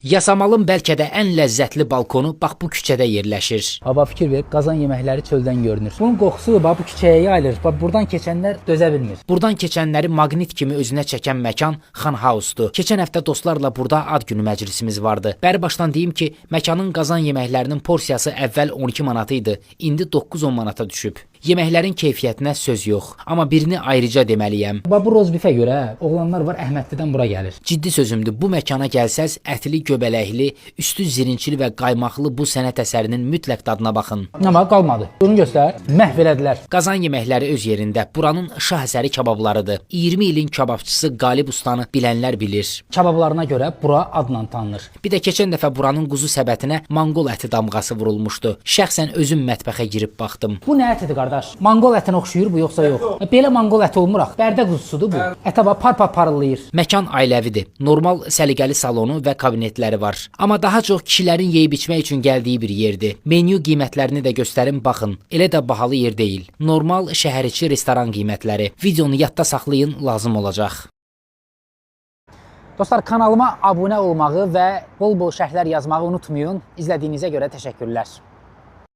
Yasamalın bəlkə də ən ləzzətli balkonu bax bu küçədə yerləşir. Hava fikir ver, qazan yeməkləri çöldən görünür. Bunun qoxusu bax bu küçəyə yayılır. Bax buradan keçənlər dözə bilmir. Buradan keçənləri maqnit kimi özünə çəkən məkan Xan House-dur. Keçən həftə dostlarla burada ad günü məclisimiz vardı. Bəri başdan deyim ki, məkanın qazan yeməklərinin porsiyası əvvəl 12 manat idi, indi 9-10 manata düşüb. Yeməklərin keyfiyyətinə söz yox, amma birini ayrıca deməliyəm. Bax bu rozbifə görə oğlanlar var Əhmədlidən bura gəlir. Ciddi sözümdür, bu məkana gəlsəz ətli, göbələkli, üstü zirincili və qaymaqlı bu sənət əsərinin mütləq dadına baxın. Amma qalmadı. Bunu göstər. Məhv elədilər. Qazan yeməkləri öz yerində. Buranın şah əsəri kabablarıdır. 20 ilin kababçısı Qalib ustanı bilənlər bilir. Kabablarına görə bura adla tanınır. Bir də keçən dəfə buranın quzu səbətinə manqol əti damğası vurulmuşdu. Şəxsən özüm mətbəxə girib baxdım. Bu nə ətidir qardaş? Manqol ətinə oxşuyur bu yoxsa yox? Belə manqol əti olmur axı. Bərdə quzusudur bu. Ətə bax par-par parıldayır. Məkan ailəvidir. Normal səliqəli salonu və kabinetləri var. Amma daha çox kişilərin yeyib içmək üçün gəldiyi bir yerdir. Menyu qiymətlərini də göstərim baxın. Elə də bahalı yer deyil. Normal şəhər içi restoran qiymətləri. Videonu yadda saxlayın, lazım olacaq. Dostlar, kanalıma abunə olmağı və bol-bol şərhlər yazmağı unutmayın. İzlədiyinizə görə təşəkkürlər.